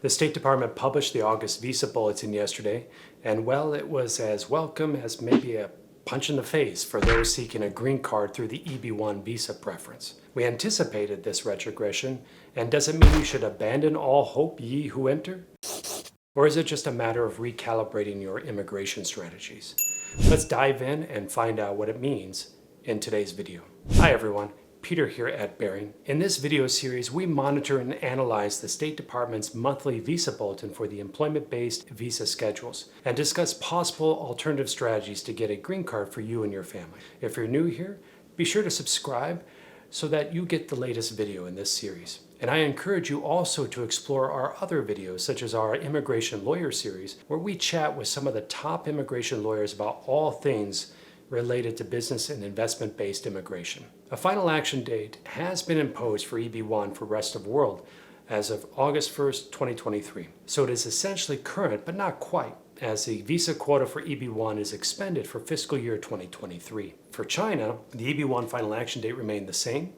The State Department published the August Visa Bulletin yesterday, and well, it was as welcome as maybe a punch in the face for those seeking a green card through the EB-1 visa preference. We anticipated this retrogression, and does it mean you should abandon all hope, ye who enter? Or is it just a matter of recalibrating your immigration strategies? Let's dive in and find out what it means in today's video. Hi everyone, Peter here at Behring. In this video series, we monitor and analyze the State Department's monthly visa bulletin for the employment-based visa schedules and discuss possible alternative strategies to get a green card for you and your family. If you're new here, be sure to subscribe so that you get the latest video in this series. And I encourage you also to explore our other videos, such as our Immigration Lawyer series, where we chat with some of the top immigration lawyers about all things related to business and investment-based immigration. A final action date has been imposed for EB-1 for rest of world as of August 1st, 2023. So it is essentially current, but not quite, as the visa quota for EB-1 is expended for fiscal year 2023. For China, the EB-1 final action date remained the same,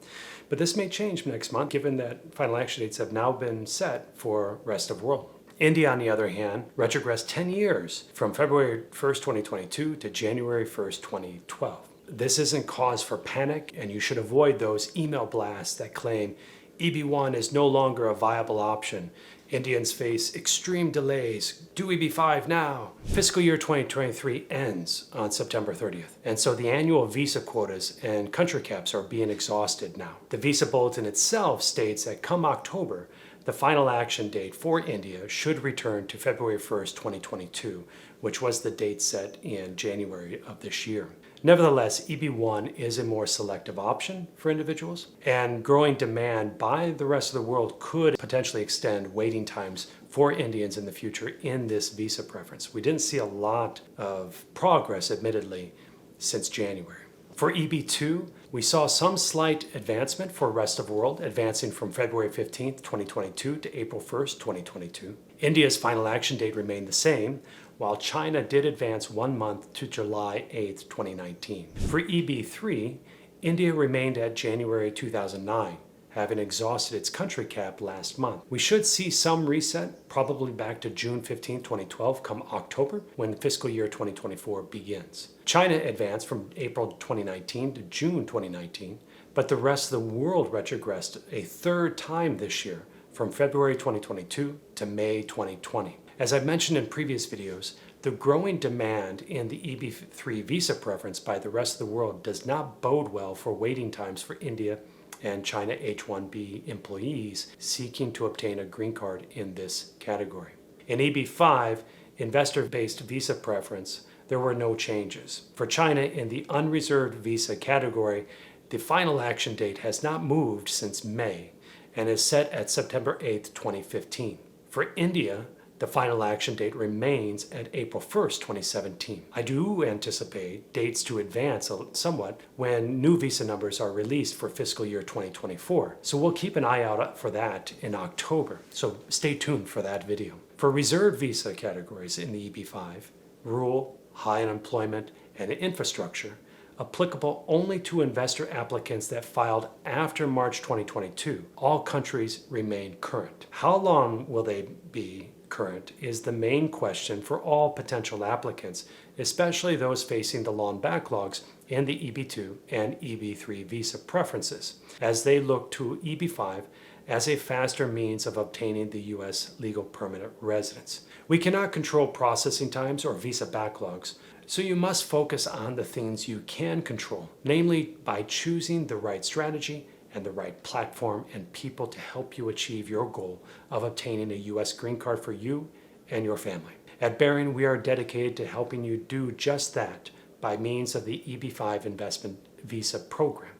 but this may change next month given that final action dates have now been set for rest of world. India, on the other hand, retrogressed 10 years from February 1st, 2022 to January 1st, 2012. This isn't cause for panic, and you should avoid those email blasts that claim EB-1 is no longer a viable option. Indians face extreme delays. Do EB-5 now. Fiscal year 2023 ends on September 30th, and so the annual visa quotas and country caps are being exhausted now. The visa bulletin itself states that come October, the final action date for India should return to February 1st, 2022, which was the date set in January of this year. Nevertheless, EB-1 is a more selective option for individuals, and growing demand by the rest of the world could potentially extend waiting times for Indians in the future in this visa preference. We didn't see a lot of progress, admittedly, since January. For EB-2, we saw some slight advancement for rest of world, advancing from February 15th, 2022 to April 1st, 2022. India's final action date remained the same, while China did advance 1 month to July 8th, 2019. For EB-3, India remained at January 2009, having exhausted its country cap last month. We should see some reset, probably back to June 15, 2012, come October, when fiscal year 2024 begins. China advanced from April 2019 to June 2019, but the rest of the world retrogressed a third time this year, from February 2022 to May 2020. As I've mentioned in previous videos, the growing demand in the EB-3 visa preference by the rest of the world does not bode well for waiting times for India and China H-1B employees seeking to obtain a green card in this category. In EB-5, investor-based visa preference, there were no changes. For China in the unreserved visa category, the final action date has not moved since May and is set at September 8th, 2015. For India, the final action date remains at April 1st, 2017. I do anticipate dates to advance somewhat when new visa numbers are released for fiscal year 2024. So we'll keep an eye out for that in October. So stay tuned for that video. For reserved visa categories in the EB-5, rural, high unemployment, and infrastructure, applicable only to investor applicants that filed after March 2022, all countries remain current. How long will they be current is the main question for all potential applicants, especially those facing the long backlogs in the EB-2 and EB-3 visa preferences, as they look to EB-5 as a faster means of obtaining the U.S. legal permanent residence. We cannot control processing times or visa backlogs, so you must focus on the things you can control, namely by choosing the right strategy and the right platform and people to help you achieve your goal of obtaining a U.S. green card for you and your family. At Behring, we are dedicated to helping you do just that by means of the EB-5 investment visa program.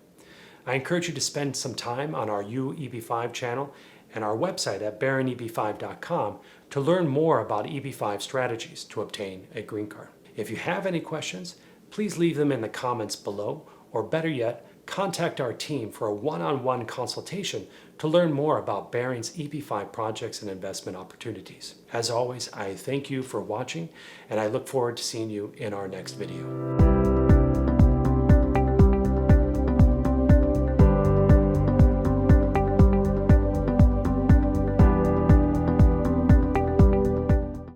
I encourage you to spend some time on our EB-5 channel and our website at BehringEB5.com to learn more about EB-5 strategies to obtain a green card. If you have any questions, please leave them in the comments below, or better yet, contact our team for a one-on-one consultation to learn more about Behring's EB-5 projects and investment opportunities. As always, I thank you for watching, and I look forward to seeing you in our next video.